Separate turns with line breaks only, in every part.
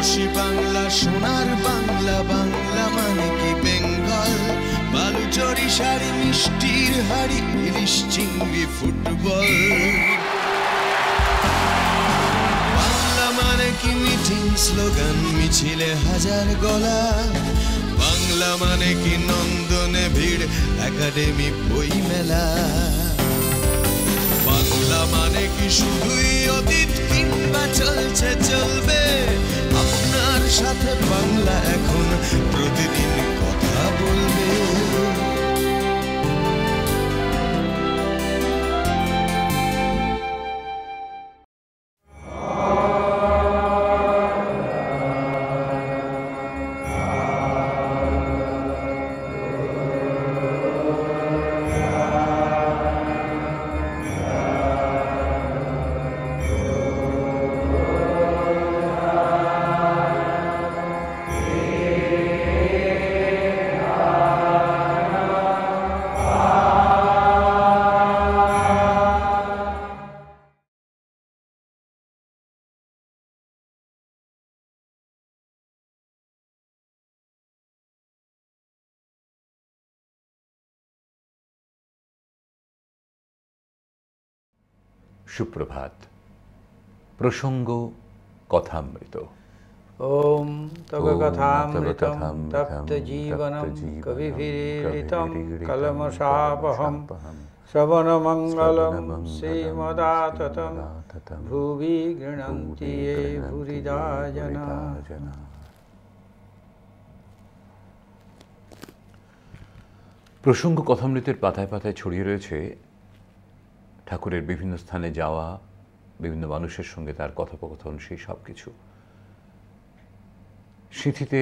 রূপসী বাংলা, সোনার বাংলা, বাংলা মানে কি বেঙ্গল। বালুচরি শাড়ি, মিষ্টির হাড়ি, ইলিশ চিংড়ি, ফুটবল। বাংলা মানে কি মিটিং, স্লোগান, মিছিলে হাজার গলা। বাংলা মানে কি নন্দনে ভিড়, একাডেমি বই মেলা। বাংলা মানে কি শুধুই অতীত কিংবা চলছে চলবে। আপনার সাথে বাংলা এখন প্রতিদিন কথা বলবে।
সুপ্রভাত। প্রসঙ্গ কথামৃত।
ওম তব কথামৃতম তপ্ত জীবনম কবিভিরীড়িতম কলমশাপহম শ্রবণমঙ্গলম শ্রীমদাততম ভুবি গৃণন্তি ये ভুরিদা জনা।
প্রসঙ্গ কথামৃতের পাতায় পাতায় ছড়িয়ে রয়েছে ঠাকুরের বিভিন্ন স্থানে যাওয়া, বিভিন্ন মানুষের সঙ্গে তার কথোপকথন, সেই সব কিছু। সিঁথিতে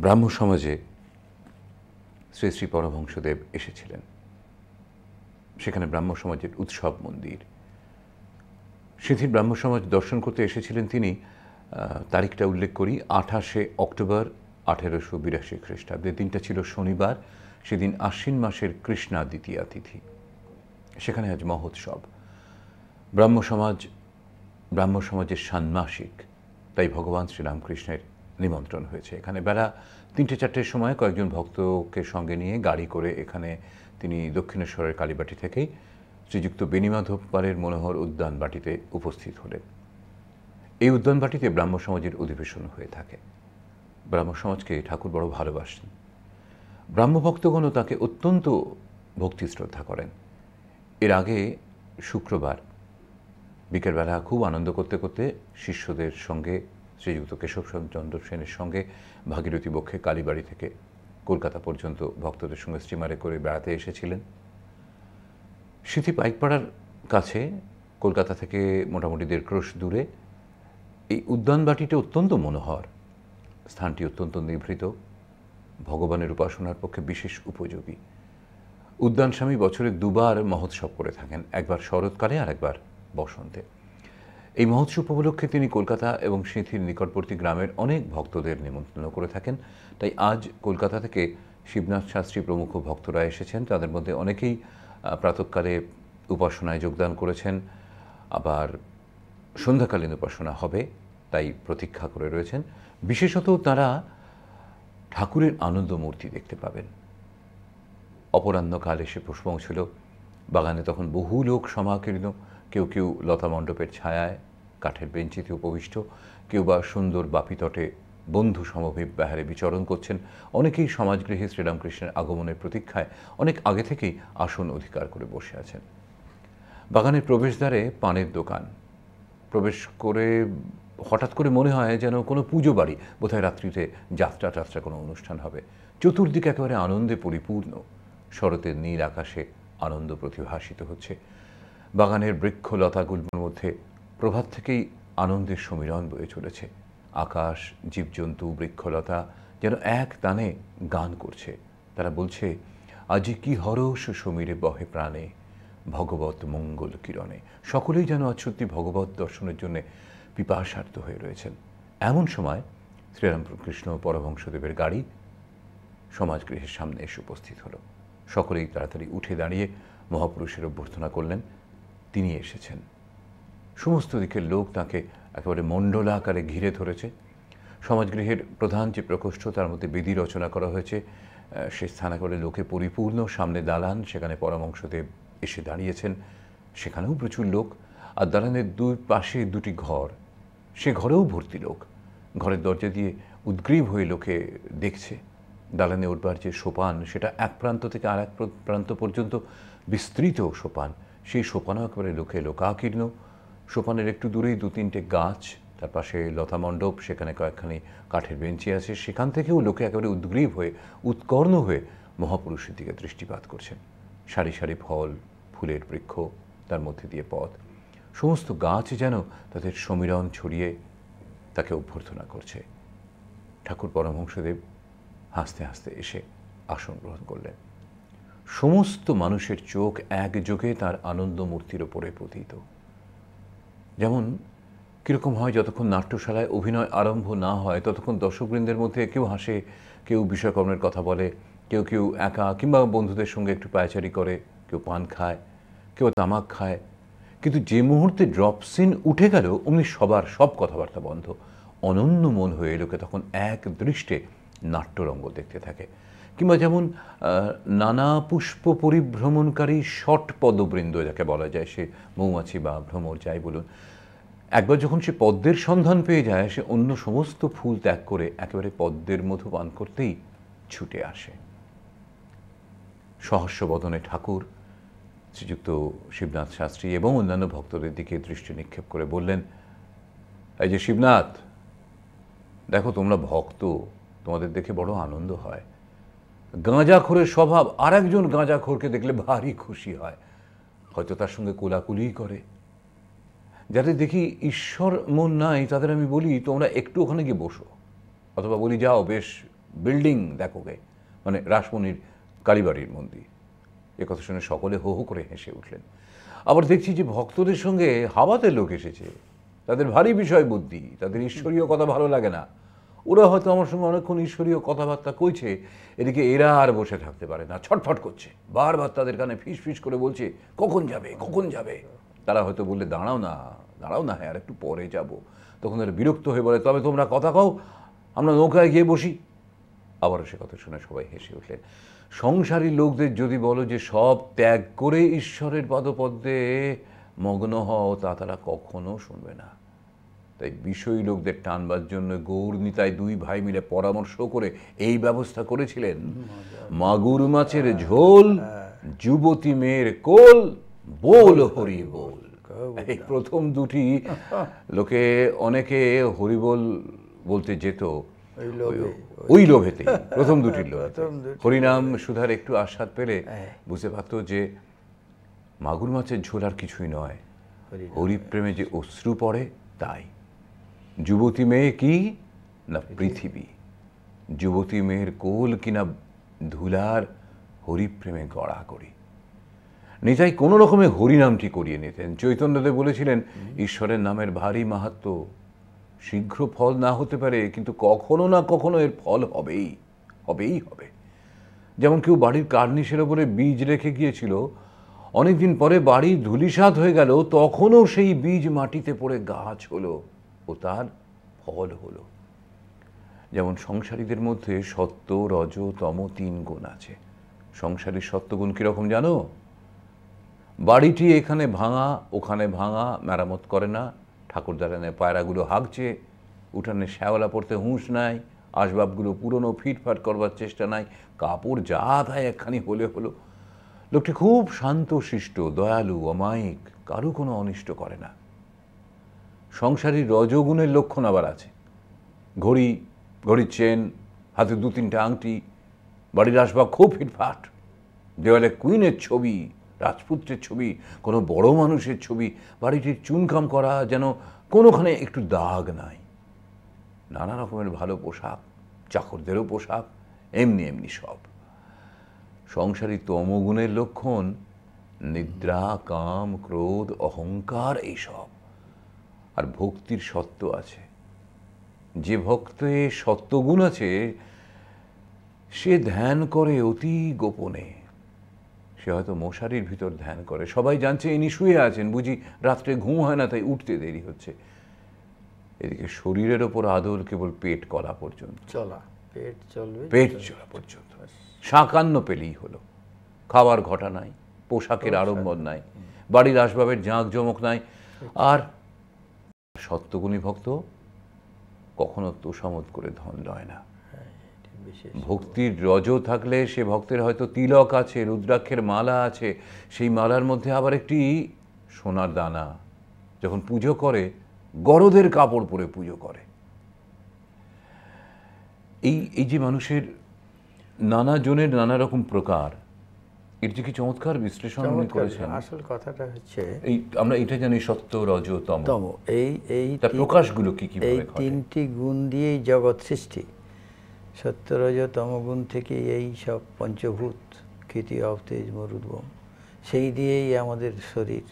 ব্রাহ্ম সমাজে শ্রী শ্রী পরমহংসদেব এসেছিলেন। সেখানে ব্রাহ্ম সমাজের উৎসব মন্দির। সিঁথির ব্রাহ্ম সমাজ দর্শন করতে এসেছিলেন তিনি। তারিখটা উল্লেখ করি, 28শে অক্টোবর 1882 খ্রিস্টাব্দে। দিনটা ছিল শনিবার। সেদিন আশ্বিন মাসের কৃষ্ণা দ্বিতীয়া তিথি। সেখানে আজ মহোৎসব। ব্রাহ্ম সমাজের ষান্মাসিক, তাই ভগবান শ্রীরামকৃষ্ণের নিমন্ত্রণ হয়েছে। এখানে বেলা 3টে-4টের সময় কয়েকজন ভক্তকে সঙ্গে নিয়ে গাড়ি করে এখানে তিনি দক্ষিণেশ্বরের কালীবাটি থেকেই শ্রীযুক্ত বেণীমাধব পালের মনোহর উদ্যানবাটিতে উপস্থিত হলেন। এই উদ্যানবাটিতে ব্রাহ্ম সমাজের অধিবেশন হয়ে থাকে। ব্রাহ্ম সমাজকে ঠাকুর বড় ভালোবাসেন। ব্রাহ্মভক্তগণও তাকে অত্যন্ত ভক্তি শ্রদ্ধা করেন। এর আগে শুক্রবার বিকেলবেলা খুব আনন্দ করতে করতে শিষ্যদের সঙ্গে শ্রীযুক্ত কেশবচন্দ্র সেনের সঙ্গে ভাগীরথী বক্ষে কালীবাড়ি থেকে কলকাতা পর্যন্ত ভক্তদের সঙ্গে স্টিমারে করে বেড়াতে এসেছিলেন। সিঁথি পাইকপাড়ার কাছে, কলকাতা থেকে মোটামুটি 1.5 ক্রোশ দূরে। এই উদ্যানবাটিটা অত্যন্ত মনোহর। স্থানটি অত্যন্ত নিভৃত, ভগবানের উপাসনার পক্ষে বিশেষ উপযোগী। উদ্যান স্বামী বছরে 2বার মহোৎসব করে থাকেন, একবার শরৎকালে আর একবার বসন্তে। এই মহোৎসব উপলক্ষে তিনি কলকাতা এবং সিঁথির নিকটবর্তী গ্রামের অনেক ভক্তদের নিমন্ত্রণ করে থাকেন। তাই আজ কলকাতা থেকে শিবনাথ শাস্ত্রী প্রমুখ ভক্তরা এসেছেন। তাদের মধ্যে অনেকেই প্রাতঃকালে উপাসনায় যোগদান করেছেন, আবার সন্ধ্যাকালীন উপাসনা হবে তাই প্রতীক্ষা করে রয়েছেন। বিশেষত তারা ঠাকুরের আনন্দমূর্তি দেখতে পাবেন। অপরাহ্নকাল এসে পৌঁছল। বাগানে তখন বহু লোক সমাকীর্ণ। কেউ কেউ লতা মণ্ডপের ছায়ায় কাঠের বেঞ্চিতে উপবিষ্ট, কেউ বা সুন্দর বাপিতটে বন্ধু সমভীপ বাহারে বিচরণ করছেন। অনেকেই সমাজগৃহে শ্রীরামকৃষ্ণের আগমনের প্রতীক্ষায় অনেক আগে থেকেই আসন অধিকার করে বসে আছেন। বাগানের প্রবেশদ্বারে পানের দোকান। প্রবেশ করে হঠাৎ করে মনে হয় যেন কোনো পুজো বাড়ি, বোধহয় রাত্রিতে যাত্রা কোনো অনুষ্ঠান হবে। চতুর্দিকে একেবারে আনন্দে পরিপূর্ণ। শরতের নীল আকাশে আনন্দ প্রতিভাসিত হচ্ছে। বাগানের বৃক্ষলতাগুলোর মধ্যে প্রভাত থেকেই আনন্দের সমীরণ বয়ে চলেছে। আকাশ, জীবজন্তু, বৃক্ষলতা যেন এক তানে গান করছে। তারা বলছে, আজি কি হরষ সমীরে বহে প্রাণে, ভগবত মঙ্গল কিরণে। সকলেই যেন আজ সত্যি ভগবত দর্শনের জন্য পিপাসার্থ হয়ে রয়েছেন। এমন সময় শ্রীরামকৃষ্ণ পরমহংসদেবের গাড়ি সমাজগৃহের সামনে এসে উপস্থিত হলো। সকলেই তাড়াতাড়ি উঠে দাঁড়িয়ে মহাপুরুষের অভ্যর্থনা করলেন। তিনি এসেছেন। সমস্ত দিকের লোক তাকে একেবারে মণ্ডলাকারে ঘিরে ধরেছে। সমাজগৃহের প্রধান যে প্রকোষ্ঠ, তার মধ্যে বেদি রচনা করা হয়েছে, সে স্থান একেবারে লোকে পরিপূর্ণ। সামনে দালান, সেখানে পরমহংসদেব এসে দাঁড়িয়েছেন, সেখানেও প্রচুর লোক। আর দালানের দুই পাশে দুটি ঘর, সে ঘরেও ভর্তি লোক। ঘরের দরজা দিয়ে উদ্গ্রীব হয়ে লোকে দেখছে। দালানে উঠবার যে সোপান, সেটা এক প্রান্ত থেকে আর এক প্রান্ত পর্যন্ত বিস্তৃত সোপান। সেই সোপানও একেবারে লোকে লোকাকীর্ণ। সোপানের একটু দূরেই 2-3টে গাছ, তার পাশে লতা মণ্ডপ, সেখানে কয়েকখানি কাঠের বেঞ্চি আছে। সেখান থেকেও লোকে একেবারে উদ্গ্রীব হয়ে, উৎকর্ণ হয়ে মহাপুরুষের দিকে দৃষ্টিপাত করছেন। সারি সারি ফল ফুলের বৃক্ষ, তার মধ্যে দিয়ে পথ, সমস্ত গাছ যেন তাদের সমীরণ ছড়িয়ে তাকে অভ্যর্থনা করছে। ঠাকুর পরমহংসদেব হাসতে হাসতে এসে আসন গ্রহণ করলেন। সমস্ত মানুষের চোখ একযোগে তার আনন্দমূর্তির ওপরে পতিত। যেমন কীরকম হয়, যতক্ষণ নাট্যশালায় অভিনয় আরম্ভ না হয় ততক্ষণ দর্শকবৃন্দের মধ্যে কেউ হাসে, কেউ বিষয়কর্মের কথা বলে, কেউ কেউ একা কিংবা বন্ধুদের সঙ্গে একটু পায়চারি করে, কেউ পান খায়, কেউ তামাক খায়। কিন্তু যে মুহূর্তে ড্রপ সিন উঠে গেল, অমনি সবার সব কথাবার্তা বন্ধ। অনন্য মন হয়ে লোকে তখন এক দৃষ্টে নাট্যরঙ্গ দেখতে থাকে। কিংবা যেমন নানা পুষ্প পরিভ্রমণকারী ষট পদবৃন্দ যাকে বলা যায়, সে মৌমাছি বা ভ্রমর যাই বলুন, একবার যখন সে পদ্মের সন্ধান পেয়ে যায়, সে অন্য সমস্ত ফুল ত্যাগ করে একেবারে পদ্মের মধু পান করতেই ছুটে আসে। সহস্র বদনে ঠাকুর শ্রীযুক্ত শিবনাথ শাস্ত্রী এবং অন্যান্য ভক্তদের দিকে দৃষ্টি নিক্ষেপ করে বললেন, এই যে শিবনাথ, দেখো তোমরা ভক্ত, তোমাদের দেখে বড় আনন্দ হয়। গাঁজাখোরের স্বভাব আর একজন গাঁজাখোরকে দেখলে ভারী খুশি হয়, হয়তো তার সঙ্গে কোলাকুলি করে। যাদের দেখি ঈশ্বর মন নাই, তাদের আমি বলি তোমরা একটু ওখানে গিয়ে বসো, অথবা বলি যাও বেশ বিল্ডিং দেখোগে, মানে রাসমণির কালীবাড়ির মন্দির। এ কথা শুনে সকলে হো হো করে হেসে উঠলেন। আবার দেখছি যে ভক্তদের সঙ্গে হাওয়াতে লোক এসেছে, তাদের ভারী বিষয় বুদ্ধি, তাদের ঈশ্বরীয় কথা ভালো লাগে না। ওরা হয়তো আমার সঙ্গে অনেকক্ষণ ঈশ্বরীয় কথাবার্তা কইছে, এদিকে এরা আর বসে থাকতে পারে না, ছটফট করছে, বারবার তাদের কানে ফিস ফিস করে বলছে কখন যাবে কখন যাবে। তারা হয়তো বললে দাঁড়াও না হ্যাঁ আর একটু পরে যাব। তখন তারা বিরক্ত হয়ে বলে, তবে তোমরা কথা কও, আমরা নৌকায় গিয়ে বসি। আবারও সে কথা শুনে সবাই হেসে উঠলেন। সংসারী লোকদের যদি বলো যে সব ত্যাগ করে ঈশ্বরের পদপদ্মে মগ্ন হও, তা তারা কখনো শুনবে না। তাই বিষয়ী লোকদের টানবার জন্য গৌরনীতাই দুই ভাই মিলে পরামর্শ করে এই ব্যবস্থা করেছিলেন, মাগুর মাছের ঝোল, যুবতী মেয়ের কোল, বোল হরি বোল। এই প্রথম দুটি লোকে অনেকে হরিবোল বলতে যেত ওই লোভেতেই, প্রথম দুটির লোভে। হরিনাম সুধার একটু আস্বাদ পেলে বুঝতে পারত যে মাগুর মাছের ঝোল আর কিছুই নয়, হরিপ্রেমে যে অশ্রু পড়ে তাই। যুবতী মেয়ে কি না পৃথিবী, যুবতী মেয়ের কোল কিনা ধুলার হরিপ্রেমে গড়াগড়ি। নিতাই কোনো রকমে হরিনামটি করিয়ে নিতেন। চৈতন্যদেব বলেছিলেন, ঈশ্বরের নামের ভারী মাহাত্ম্য, শীঘ্র ফল না হতে পারে, কিন্তু কখনো না কখনো এর ফল হবেই হবে। যেমন কেউ বাড়ির কার্নিশের ওপরে বীজ রেখে গিয়েছিল, অনেকদিন পরে বাড়ি ধূলিসাৎ হয়ে গেল, তখনও সেই বীজ মাটিতে পড়ে গাছ হলো ও তার ফল হলো। যেমন সংসারীদের মধ্যে সত্য, রজ, তম 3 গুণ আছে। সংসারীর সত্যগুণ কীরকম জানো? বাড়িটি এখানে ভাঙা ওখানে ভাঙা, মেরামত করে না, ঠাকুর দালানে পায়রাগুলো হাঁকছে, উঠানে শ্যাওলা পড়তে হুঁশ নাই, আসবাবগুলো পুরনো ফিটফাট করবার চেষ্টা নাই, কাপড় যা তাই একখানি হলে হলো। লোকটি খুব শান্ত শিষ্ট, দয়ালু, অমায়িক, কারো কোনো অনিষ্ট করে না। সংসারী রজগুণের লক্ষণ আবার আছে। ঘড়ির চেন, হাতে 2-3টে আংটি, বাড়ির আসবাব খুব ফিটফাট, দেওয়ালে কুইনের ছবি, রাজপুত্রের ছবি, কোনো বড় মানুষের ছবি, বাড়িটির চুনকাম করা, যেন কোনোখানে একটু দাগ নাই। নানা রকমের ভালো পোশাক, চাকরদেরও পোশাক, এমনি সব। সংসারী তমগুণের লক্ষণ নিদ্রা, কাম, ক্রোধ, অহংকার, এইসব। আর ভক্তির সত্য আছে। যে ভক্তে সত্যগুণ আছে সে ধ্যান করে অতি গোপনে, সে হয়তো মশারির ভিতর ধ্যান করে, সবাই জানছে ইনি শুয়ে আছেন, বুঝি রাত্রে ঘুম হয় না তাই উঠতে দেরি হচ্ছে। এদিকে শরীরের ওপর আদর কেবল পেট কলা পর্যন্ত,
চলা পেট চলবে,
পেট চলা পর্যন্ত, শাকান্ন পেলেই হলো। খাবার ঘটা নাই, পোশাকের আড়ম্বর নাই, বাড়ির আসবাবের জাঁকজমক নাই। আর সত্যগুণী ভক্ত কখনো তোষামত করে ধন লয় না। ভক্তির রজ থাকলে সে ভক্তের হয়তো তিলক আছে, রুদ্রাক্ষের মালা আছে, সেই মালার মধ্যে আবার একটি সোনার দানা। যখন পুজো করে গরদের কাপড় পরে পুজো করে। এই যে মানুষের নানা জনের নানা রকম প্রকার, এর যে কি চমৎকার বিশ্লেষণ উনি করেছেন।
আসল কথাটা হচ্ছে
এই আমরা এটা জানি সত্য, রজ, তম,
এই
তার প্রকাশগুলো কি কি?
এই তিনটি গুণ দিয়েই জগৎ সৃষ্টি। সত্য, রজ, তমগুণ থেকে এই সব পঞ্চভূত, ক্ষিতি, অব, তেজ, মরুদ্গম, সেই দিয়েই আমাদের শরীর,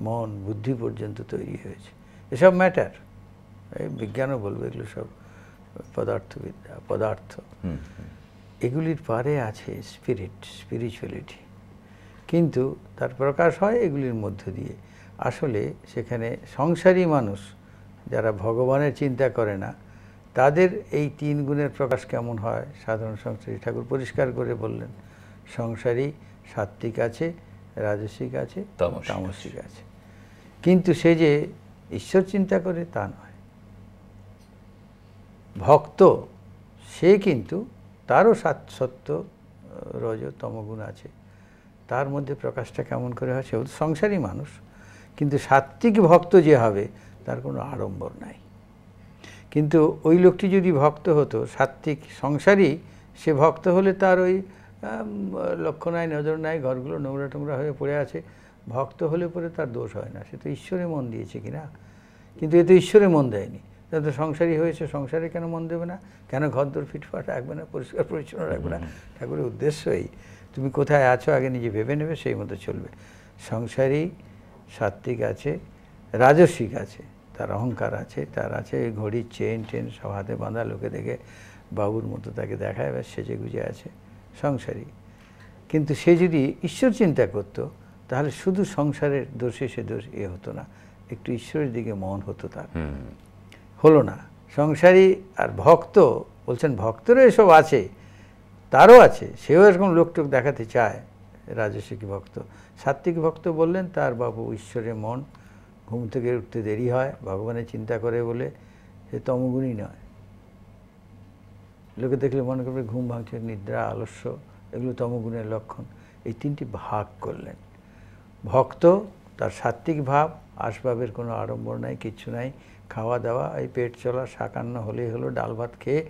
মন, বুদ্ধি পর্যন্ত তৈরি হয়েছে। এসব ম্যাটার, এই বিজ্ঞানও বলবে এগুলো সব পদার্থবিদ্যা, পদার্থ। এগুলির পারে আছে স্পিরিট, স্পিরিচুয়ালিটি, কিন্তু তার প্রকাশ হয় এগুলির মধ্য দিয়ে। আসলে সেখানে সংসারী মানুষ যারা ভগবানের চিন্তা করে না, তাদের এই তিন গুণের প্রকাশ কেমন হয়? সাধারণ সংসারী ঠাকুর পরিষ্কার করে বললেন, সংসারী সাত্ত্বিক আছে, রাজসিক আছে, তামসিক আছে। কিন্তু সে যে ঈশ্বর চিন্তা করে তা নয়। ভক্ত সে কিন্তু তারও সত্য, রজ, তমগুণ আছে, তার মধ্যে প্রকাশটা কেমন করে হয়? সেও সংসারী মানুষ, কিন্তু সাত্ত্বিক ভক্ত যে হবে তার কোনো আড়ম্বর নাই। কিন্তু ওই লোকটি যদি ভক্ত হতো, সাত্ত্বিক সংসারী, সে ভক্ত হলে তার ওই লক্ষ্য নাই, নজর নাই, ঘরগুলো নোংরা টোংরা হয়ে পড়ে আছে। ভক্ত হলে পরে তার দোষ হয় না, সে তো ঈশ্বরে মন দিয়েছে কিনা। কিন্তু এ তো ঈশ্বরে মন দেয়নি, তা তো সংসারী হয়েছে, সংসারে কেন মন দেবে না? কেন ঘরদোর ফিটফাট রাখবে না, পরিষ্কার পরিচ্ছন্ন রাখবে না? ঠাকুরের উদ্দেশ্যই তুমি কোথায় আছো আগে নিজে ভেবে নেবে, সেই মতো চলবে। সংসারী সাত্ত্বিক আছে, রাজসিক আছে, তার অহংকার আছে, তার আছে ঘড়ির চেন টেন সব হাতে বাঁধা, লোকে দেখে বাবুর মতো তাকে দেখায়, এবার সেজে গুজে আছে, সংসারী। কিন্তু সে যদি ঈশ্বর চিন্তা করত, তাহলে শুধু সংসারের দোষে সে দোষ হতো না, একটু ঈশ্বরের দিকে মন হতো তার। হলো না। সংসারী আর ভক্ত বলছেন, ভক্তরও এসব আছে, তারও আছে, সেও এরকম লোকটোক দেখাতে চায়, রাজসিক ভক্ত। সাত্ত্বিক ভক্ত বললেন তার বাবু ঈশ্বরের মন, ঘুম থেকে উঠতে দেরি হয়, ভগবানের চিন্তা করে বলে, সে তমগুণই নয়। লোকে দেখলে মনে করবে ঘুম ভাঙছে, নিদ্রা, আলস্য, এগুলো তমগুণের লক্ষণ। এই তিনটি ভাগ করলেন। ভক্ত তার সাত্ত্বিক ভাব, আসবাবের কোনো আড়ম্বর নাই, কিচ্ছু নাই, খাওয়া দাওয়া, এই পেট চলা, শাকান্ন হলেই হলো, ডাল ভাত খেয়ে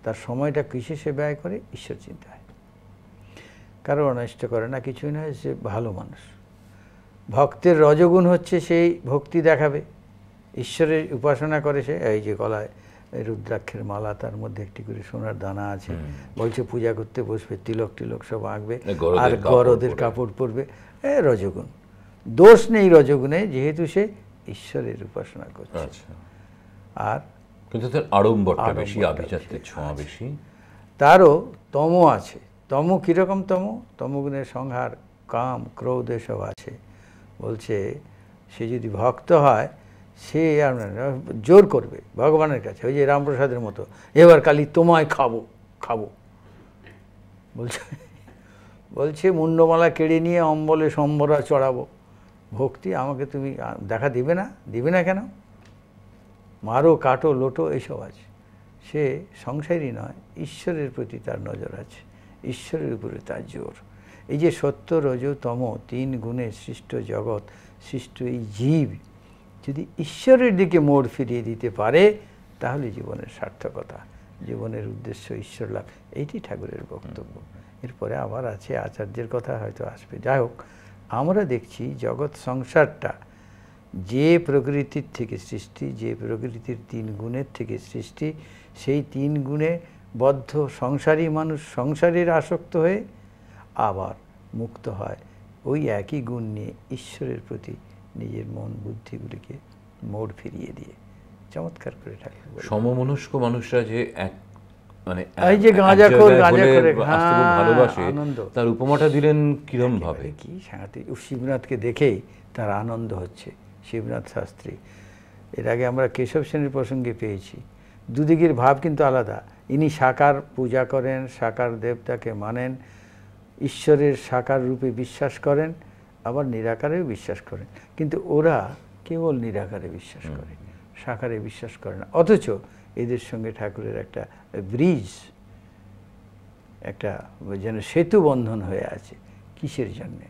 তার সময়টা কিসে সে ব্যয় করে? ঈশ্বর চিন্তায়। কারো অনিষ্ট করে না, কিছুই নয়, সে ভালো মানুষ। ভক্তের রজগুণ হচ্ছে সেই ভক্তি দেখাবে, ঈশ্বরের উপাসনা করে সে। এই যে গলায় রুদ্রাক্ষের মালা, তার মধ্যে একটি করে সোনার দানা আছে, বলছে পূজা করতে বসবে, তিলক টিলক সব আঁকবে, আর গরদের কাপড় পরবে, রজগুণ। দোষ নেই রজগুণে, যেহেতু সে ঈশ্বরের উপাসনা করছে। আর
কিন্তু তার আড়ম্বরটা বেশি, আভিজাত্যের ছোঁয়া বেশি।
তারও তম আছে। তম কীরকম তম? তমগুণের সংহার, কাম, ক্রোধ এসব আছে। বলছে সে যদি ভক্ত হয়, সে জোর করবে ভগবানের কাছে, ওই যে রামপ্রসাদের মতো, এবার কালি তোমায় খাবো খাবো বলছে মুন্ডমালা কেড়ে নিয়ে অম্বলে সম্বরা চড়াবো। ভক্তি আমাকে তুমি দেখা দিবে না? দিবে না কেন? মারো, কাটো, লোটো, এইসব আছে। সে সংসারী নয়, ঈশ্বরের প্রতি তার নজর আছে, ঈশ্বরের উপরে তার জোর। এই যে সত্য, রজ, তম তিন গুণে সৃষ্ট জগৎ, সৃষ্ট এই জীব যদি ঈশ্বরের দিকে মোড় ফিরিয়ে দিতে পারে, তাহলে জীবনের সার্থকতা, জীবনের উদ্দেশ্য ঈশ্বর লাভ। এইটি ঠাকুরের বক্তব্য। এরপরে আবার আছে আচার্যের কথা হয়তো আসবে। যাই হোক, আমরা দেখছি জগৎ সংসারটা যে প্রকৃতির থেকে সৃষ্টি, যে প্রকৃতির তিন গুণের থেকে সৃষ্টি, সেই তিন গুণে বদ্ধ সংসারী মানুষ সংসারের আসক্ত হয়ে আবার মুক্ত হয় ওই একই গুণ নিয়ে ঈশ্বরের প্রতি নিজের মন বুদ্ধিগুলিকে মোড় ফিরিয়ে দিয়ে। চমৎকার করে ঠাকুর।
সমমনস্ক মানুষরা যে এক মানে
এই যে গাঁজাখোর, গাঁজাখোরে
আসতে খুব ভালোবাসে,
আনন্দ।
তার উপমাটা দিলেন কিরম ভাবে?
কি সাংঘাতিক! শিবনাথকে দেখেই তার আনন্দ হচ্ছে, শিবনাথ শাস্ত্রী। এর আগে আমরা কেশব সেনের প্রসঙ্গে পেয়েছি। দুদিকের ভাব কিন্তু আলাদা। ইনি সাকার পূজা করেন, সাকার দেবতাকে মানেন, ঈশ্বরের সাকার রূপে বিশ্বাস করেন, আবার নিরাকারেও বিশ্বাস করেন। কিন্তু ওরা কেবল নিরাকারে বিশ্বাস করে, সাকারে বিশ্বাস করে না। অথচ এদের সঙ্গে ঠাকুরের একটা ব্রিজ, একটা যেন সেতু বন্ধন হয়ে আছে। কিসের জন্যে?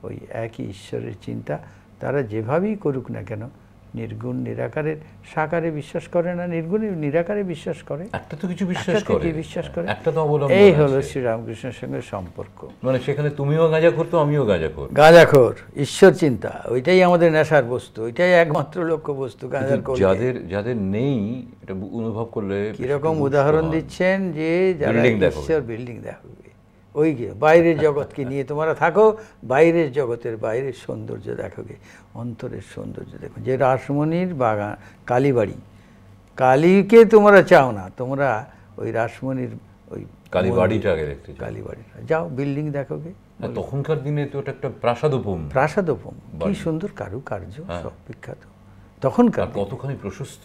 ওই একই ঈশ্বরের চিন্তা। তারা যেভাবেই করুক না কেন, নির্গুণ নিরাকারের সাকারে বিশ্বাস করে না, নির্গুণ নিরাকারে বিশ্বাস করে।
একটা তো কিছু বিশ্বাস করে, একটা তো অবলম্বন।
এই হলো শ্রীরামকৃষ্ণের সঙ্গে সম্পর্ক।
মানে সেখানে তুমিও গাঁজাখোর তো আমিও গাঁজাখোর।
গাঁজাখোর ঈশ্বর চিন্তা, ওইটাই আমাদের নেশার বস্তু, ওইটাই একমাত্র লক্ষ্য বস্তু।
যাদের যাদের নেই এটা অনুভব করলে
কিরকম উদাহরণ দিচ্ছেন যে যারা ঈশ্বর বিল্ডিং দেখবে, ওই বাইরের জগৎকে নিয়ে তোমরা থাকো, বাইরের জগতের বাইরের সৌন্দর্য দেখোগে, অন্তরের সৌন্দর্য দেখো। যে রাসমণির বাগান, কালীবাড়ি, কালীকে তোমরা চাও না, তোমরা ওই রাসমণির ওই
কালীবাড়িটাকে দেখতে,
কালীবাড়িটা যাও, বিল্ডিং দেখোগে।
তখনকার দিনে তো এটা একটা প্রাসাদোপম,
প্রাসাদোপম, কি সুন্দর কারুকার্য, সব বিখ্যাত। তখনকার
কতখানি প্রশস্ত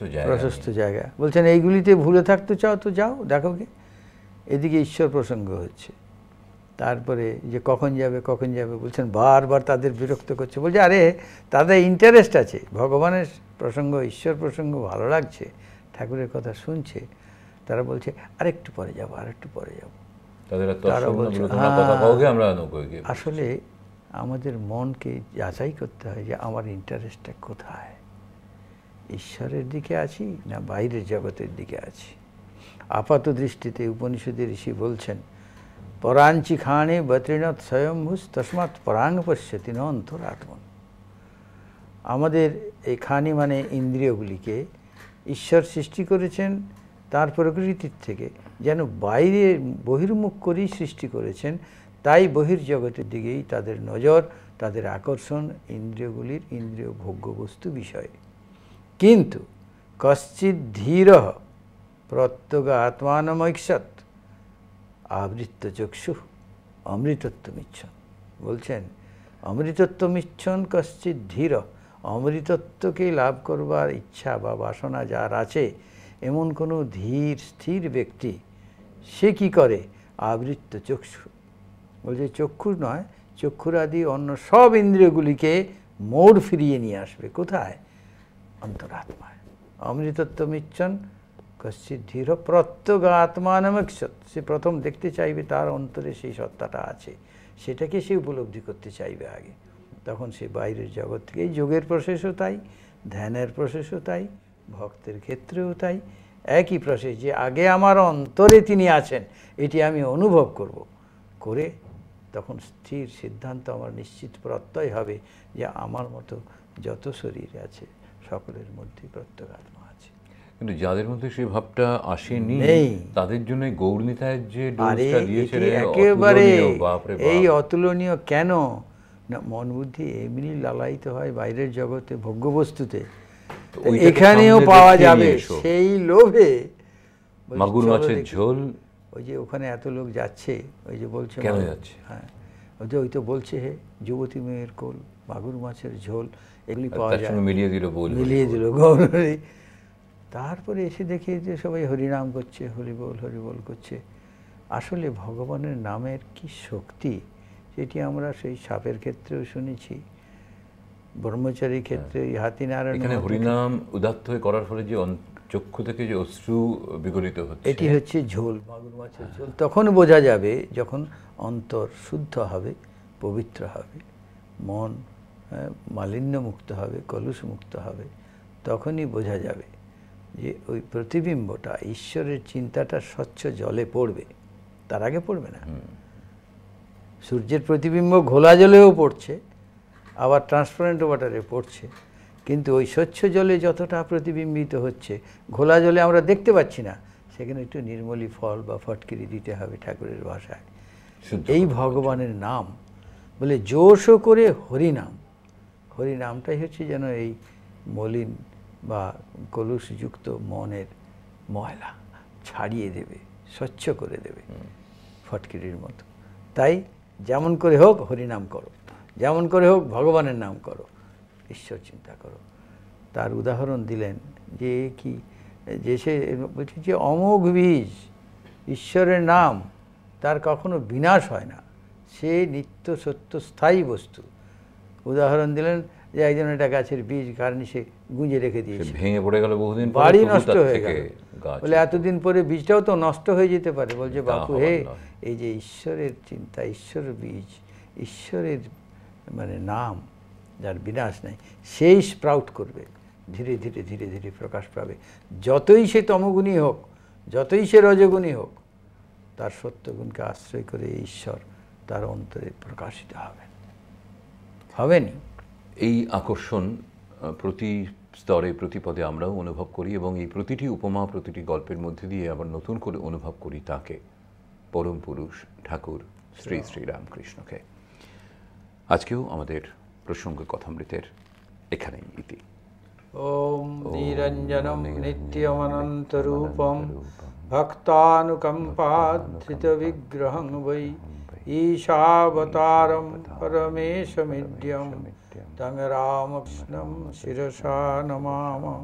জায়গা।
বলছেন এইগুলিতে ভুলে থাকতে চাও তো যাও, দেখোগে। এদিকে ঈশ্বর প্রসঙ্গ হচ্ছে, তারপরে যে কখন যাবে কখন যাবে বলছেন, বারবার তাদের বিরক্ত করছে। বলছে আরে তাদের ইন্টারেস্ট আছে, ভগবানের প্রসঙ্গ, ঈশ্বর প্রসঙ্গ ভালো লাগছে, ঠাকুরের কথা শুনছে, তারা বলছে আরেকটু পরে যাবো, আরেকটু পরে যাবো। তারা বলছে আসলে আমাদের মনকে যাচাই করতে হয় যে আমার ইন্টারেস্টটা কোথায়, ঈশ্বরের দিকে আছি না বাইরের জগতের দিকে আছি। আপাত দৃষ্টিতে উপনিষদের ঋষি বলছেন, পরাঞ্চি খানে বত্রিণত স্বয়ম্ভুস তস্মাৎ পরাং পশ্যতি ন অন্তরাত্মন। আমাদের এই খানি মানে ইন্দ্রিয়গুলিকে ঈশ্বর সৃষ্টি করেছেন তার প্রকৃতির থেকে, যেন বাইরে বহির্মুখ করেই সৃষ্টি করেছেন। তাই বহির্জগতের দিকেই তাদের নজর, তাদের আকর্ষণ ইন্দ্রিয়গুলির, ইন্দ্রিয় ভোগ্য বস্তু বিষয়ে। কিন্তু কশ্চিৎ ধীর প্রত্যগ আত্মানমৈক্ষত আবৃত্ত চক্ষু অমৃতত্বমিচ্ছন। বলছেন অমৃতত্বমিচ্ছন কশ্চিৎ ধীর, অমৃতত্বকে লাভ করবার ইচ্ছা বা বাসনা যার আছে, এমন কোনো ধীর স্থির ব্যক্তি, সে কি করে? আবৃত্ত চক্ষু, বলছে চক্ষু নয়, চক্ষুরাদি অন্য সব ইন্দ্রিয়গুলিকে মোড় ফিরিয়ে নিয়ে আসবে কোথায়? অন্তরাত্মায়। অমৃতত্বমিচ্ছন কশ্চিৎ ধীর প্রত্যগ আত্মানমৈক্ষত। সে প্রথম দেখতে চাইবে তার অন্তরে সেই সত্তাটা আছে, সেটাকে সে উপলব্ধি করতে চাইবে আগে। তখন সে বাইরের জগৎ থেকে, এই যোগের প্রসেসও তাই, ধ্যানের প্রসেসও তাই, ভক্তের ক্ষেত্রেও তাই, একই প্রসেস যে আগে আমার অন্তরে তিনি আছেন এটি আমি অনুভব করব, করে তখন স্থির সিদ্ধান্ত আমার নিশ্চিত প্রত্যয় হবে যে আমার মতো যত শরীর আছে সকলের মধ্যে প্রত্যগাত্মা আছে।
কিন্তু যাদের মধ্যে সেই ভাবটা আসেনি তাদের জন্য গৌরনীতায় যে ডোজটা দিয়েছে
একেবারে এই অতুলনীয়। কেন না মন বুদ্ধি এমনি লালায়িত হয় বাইরের জগতে ভোগ্যবস্তুতে, এখানেও পাওয়া যাবে সেই লোভে।
মাগুর মাছের ঝোল,
ওই যে ওখানে এত লোক যাচ্ছে, ওই যে বলছে
কেন যাচ্ছে,
হ্যাঁ ওই তো বলছে হে যুবতী মেয়ের কোল, মাগুর মাছের ঝোল, এগুলি পাওয়া যায়, মিলিয়ে দিল গৌরী। তারপরে এসে দেখে যে সবাই হরিনাম করছে, হরিবোল হরিবোল করছে। আসলে ভগবানের নামের কি শক্তি, সেটি আমরা সেই সাপের ক্ষেত্রেও শুনেছি, ব্রহ্মচারীর ক্ষেত্রে হাতিনারায়ণ।
এখানে হরিনাম উদাত্ত হয়ে করার ফলে যে চক্ষু থেকে যে অশ্রু বিগলিত হচ্ছে,
এটি হচ্ছে ঝোল, মাগুর মাছের ঝোল। তখন বোঝা যাবে যখন অন্তর শুদ্ধ হবে, পবিত্র হবে, মন মালিন্য মুক্ত হবে, কলুষ মুক্ত হবে, তখনই বোঝা যাবে যে ওই প্রতিবিম্বটা, ঈশ্বরের চিন্তাটা স্বচ্ছ জলে পড়বে, তার আগে পড়বে না। সূর্যের প্রতিবিম্ব ঘোলা জলেও পড়ছে, আবার ট্রান্সপারেন্ট ওয়াটারে পড়ছে, কিন্তু ওই স্বচ্ছ জলে যতটা প্রতিবিম্বিত হচ্ছে, ঘোলা জলে আমরা দেখতে পাচ্ছি না, সেখানে একটু নির্মলি ফল বা ফটকিরি দিতে হবে ঠাকুরের ভাষায়। এই ভগবানের নাম বলে জোশো করে হরিনাম, হরিনামটাই হচ্ছে যেন এই মলিন বা কলুষযুক্ত মনের ময়লা ছাড়িয়ে দেবে, স্বচ্ছ করে দেবে ফটকিরির মতো। তাই যেমন করে হোক হরিনাম করো, যেমন করে হোক ভগবানের নাম করো, ঈশ্বর চিন্তা করো। তার উদাহরণ দিলেন যে কি, যে সে বলছে যে অমোঘ বীজ, ঈশ্বরের নাম তার কখনো বিনাশ হয় না, সে নিত্য সত্য স্থায়ী বস্তু। উদাহরণ দিলেন যে একজন একটা গাছের বীজ কারণ সে গুঁজে রেখে দিয়েছে,
ভেঙে পড়ে গেল বহুদিন,
বাড়ি নষ্ট হয়ে গেল, বলে এতদিন পরে বীজটাও তো নষ্ট হয়ে যেতে পারে। বলছে বাপু হে, এই যে ঈশ্বরের চিন্তা, ঈশ্বরের বীজ, ঈশ্বরের মানে নাম যার বিনাশ নেই, সেই স্প্রাউট করবে, ধীরে ধীরে ধীরে ধীরে প্রকাশ পাবে। যতই সে তমগুণী হোক, যতই সে রজগুণী হোক, তার সত্যগুণকে আশ্রয় করে ঈশ্বর তার অন্তরে প্রকাশিত হবেনি।
এই আকর্ষণ প্রতি স্তরে প্রতি পদে আমরাও অনুভব করি, এবং এই প্রতিটি উপমা, প্রতিটি গল্পের মধ্যে দিয়ে আবার নতুন করে অনুভব করি তাকে, পরম পুরুষ ঠাকুর শ্রী শ্রী রামকৃষ্ণকে। আজকেও আমাদের প্রসঙ্গ কথামৃতের এখানেই ইতি।
ওম নিরঞ্জনম নিত্যমনন্তরূপম ভক্তানুকম্পাধৃত বিগ্রহং বৈ ঈশাবতারম পরমেশমিড্যম তং রামকৃষ্ণম শিরসা নমামঃ।